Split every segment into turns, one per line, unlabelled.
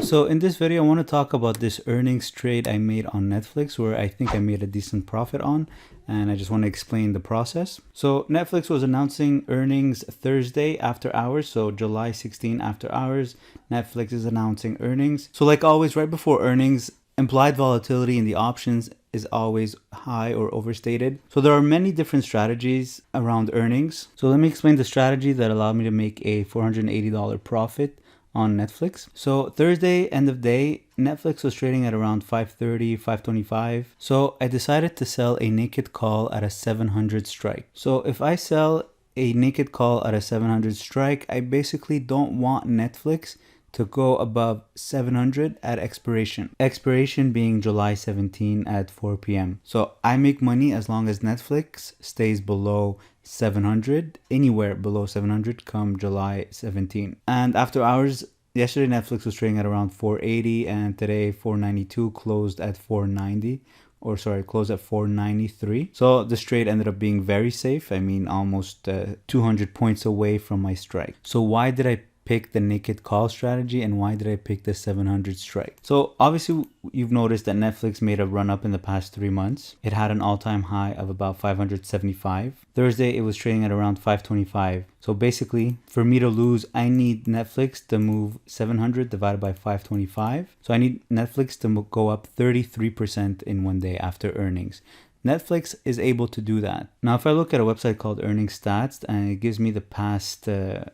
So in this video, I want to talk about this earnings trade I made on Netflix where I think I made a decent profit on, and I just want to explain the process. So Netflix was announcing earnings Thursday after hours, so July 16 after hours, Netflix is announcing earnings. So like always, right before earnings, implied volatility in the options is always high or overstated. So there are many different strategies around earnings. So let me explain the strategy that allowed me to make a $480 profit on Netflix. So Thursday, end of day, Netflix was trading at around 530, 525. So I decided to sell a naked call at a 700 strike. So if I sell a naked call at a 700 strike, I basically don't want Netflix to go above 700 at expiration. Expiration being July 17 at 4 p.m. So I make money as long as Netflix stays below 700, anywhere below 700 come July 17. And after hours, yesterday Netflix was trading at around 480 and today 492 closed at 490. Closed at 493. So this trade ended up being very safe. I mean, almost 200 points away from my strike. So why did I pick the naked call strategy and why did I pick the 700 strike? So obviously you've noticed that Netflix made a run up in the past 3 months. It had an all-time high of about 575. Thursday it was trading at around 525. So basically for me to lose, I need Netflix to move 700 divided by 525. So I need Netflix to go up 33% in one day after earnings. Netflix is able to do that. Now, if I look at a website called Earnings Stats, and it gives me the past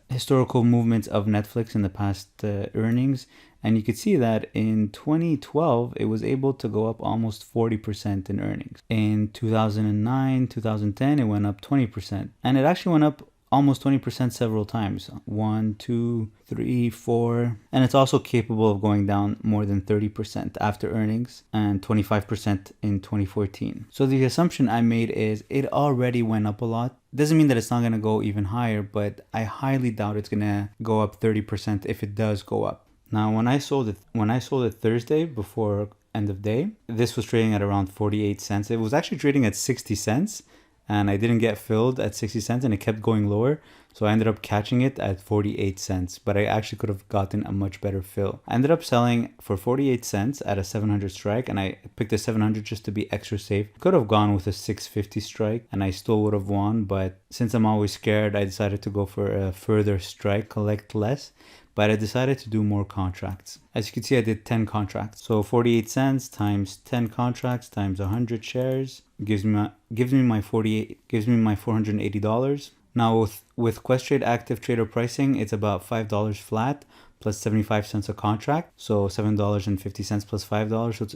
historical movements of Netflix in the past earnings, and you could see that in 2012, it was able to go up almost 40% in earnings. In 2009, 2010, it went up 20%. And it actually went up almost 20% several times. 1, 2, 3, 4. And it's also capable of going down more than 30% after earnings and 25% in 2014. So the assumption I made is it already went up a lot. Doesn't mean that it's not going to go even higher, but I highly doubt it's going to go up 30% if it does go up. Now, when I sold it Thursday before end of day, this was trading at around 48 cents. It was actually trading at 60 cents. And I didn't get filled at 60 cents and it kept going lower. So I ended up catching it at 48 cents, but I actually could have gotten a much better fill. I ended up selling for 48 cents at a 700 strike and I picked a 700 just to be extra safe. Could have gone with a 650 strike and I still would have won, but since I'm always scared, I decided to go for a further strike, collect less. But I decided to do more contracts. As you can see, I did 10 contracts. So 48 cents times 10 contracts times 100 shares gives me my $480. Now with Questrade active trader pricing, it's about $5 flat plus 75 cents a contract. So $7.50 plus $5. So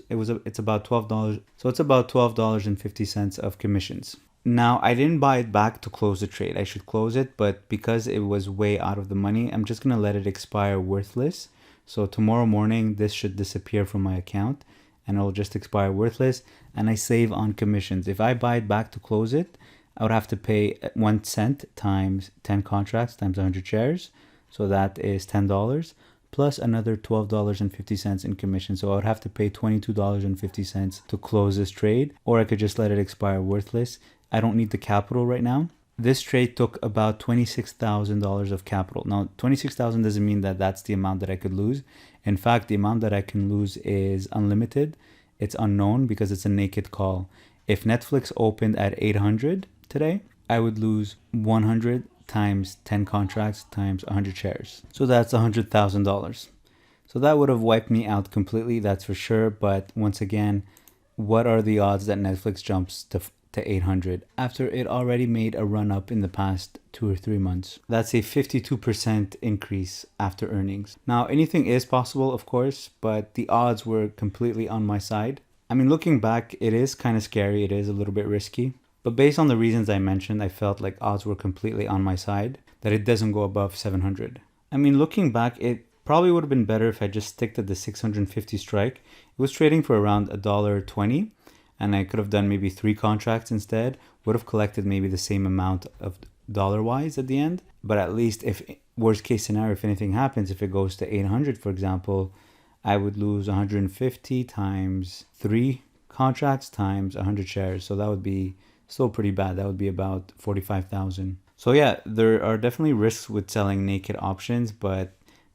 it's about $12. So it's about $12.50 of commissions. Now, I didn't buy it back to close the trade. I should close it, but because it was way out of the money, I'm just going to let it expire worthless. So tomorrow morning, this should disappear from my account and it'll just expire worthless and I save on commissions. If I buy it back to close it, I would have to pay 1 cent times 10 contracts times 100 shares. So that is $10 plus another $12.50 in commission. So I would have to pay $22.50 to close this trade, or I could just let it expire worthless. I don't need the capital right now. This trade took about $26,000 of capital. Now, $26,000 doesn't mean that that's the amount that I could lose. In fact, the amount that I can lose is unlimited. It's unknown because it's a naked call. If Netflix opened at 800 today, I would lose 100 times 10 contracts times 100 shares. So that's $100,000. So that would have wiped me out completely, that's for sure. But once again, what are the odds that Netflix jumps to 800 after it already made a run up in the past 2 or 3 months? That's a 52% increase after earnings. Now, anything is possible, of course, but the odds were completely on my side. I mean, looking back, it is kind of scary. It is a little bit risky. But based on the reasons I mentioned, I felt like odds were completely on my side, that it doesn't go above 700. I mean, looking back, it probably would have been better if I just stick to the 650 strike. It was trading for around $1.20. And I could have done maybe 3 contracts instead, would have collected maybe the same amount of dollar-wise at the end. But at least if worst case scenario, if anything happens, if it goes to 800, for example, I would lose 150 times 3 contracts times 100 shares. So that would be still pretty bad. That would be about 45,000. So yeah, there are definitely risks with selling naked options, but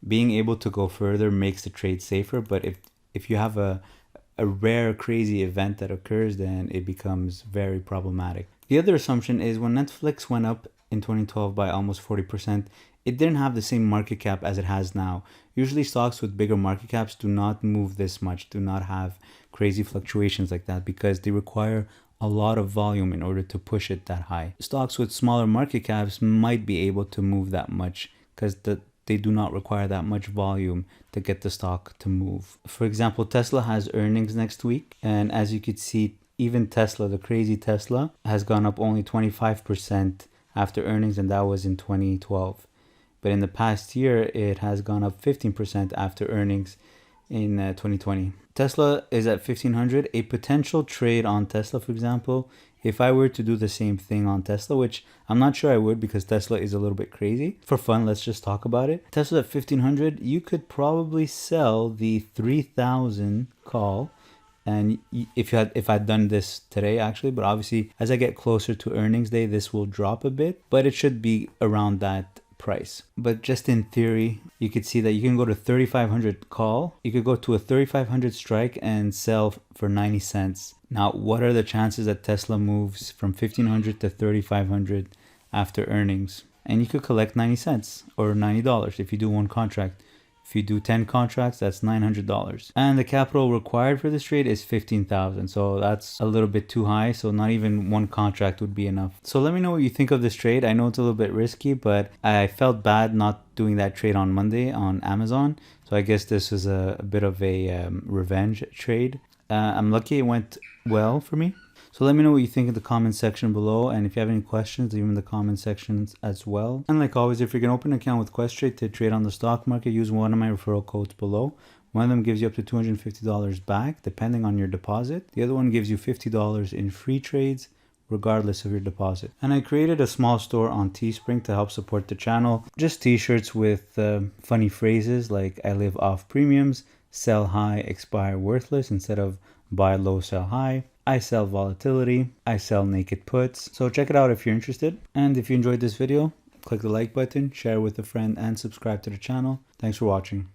being able to go further makes the trade safer. But if you have a rare crazy event that occurs, then it becomes very problematic. The other assumption is when Netflix went up in 2012 by almost 40%, it didn't have the same market cap as it has now. Usually stocks with bigger market caps do not move this much, do not have crazy fluctuations like that, because they require a lot of volume in order to push it that high. Stocks with smaller market caps might be able to move that much because they do not require that much volume to get the stock to move. For example, Tesla has earnings next week, and as you could see, even Tesla, the crazy Tesla, has gone up only 25% after earnings, and that was in 2012. But in the past year, it has gone up 15% after earnings in 2020. Tesla is at 1500. A potential trade on Tesla, for example, if I were to do the same thing on Tesla, which I'm not sure I would because Tesla is a little bit crazy. For fun, let's just talk about it. Tesla at 1500, you could probably sell the 3000 call. And if I'd done this today, actually, but obviously as I get closer to earnings day, this will drop a bit, but it should be around that price. But just in theory, you could see that you can go to 3500 call, you could go to a 3500 strike and sell for 90 cents. Now, what are the chances that Tesla moves from 1500 to 3500 after earnings? And you could collect 90 cents or $90 if you do one contract. If you do 10 contracts, that's $900. And the capital required for this trade is 15,000. So that's a little bit too high. So not even one contract would be enough. So let me know what you think of this trade. I know it's a little bit risky, but I felt bad not doing that trade on Monday on Amazon. So I guess this was a bit of a revenge trade. I'm lucky it went well for me. So let me know what you think in the comment section below, and if you have any questions, leave them in the comment sections as well. And like always, if you're going to open an account with Questrade to trade on the stock market, use one of my referral codes below. One of them gives you up to $250 back, depending on your deposit. The other one gives you $50 in free trades, regardless of your deposit. And I created a small store on Teespring to help support the channel. Just t-shirts with funny phrases like I live off premiums, sell high, expire worthless, instead of buy low, sell high. I sell volatility. I sell naked puts. So check it out if you're interested. And if you enjoyed this video, click the like button, share with a friend, and subscribe to the channel. Thanks for watching.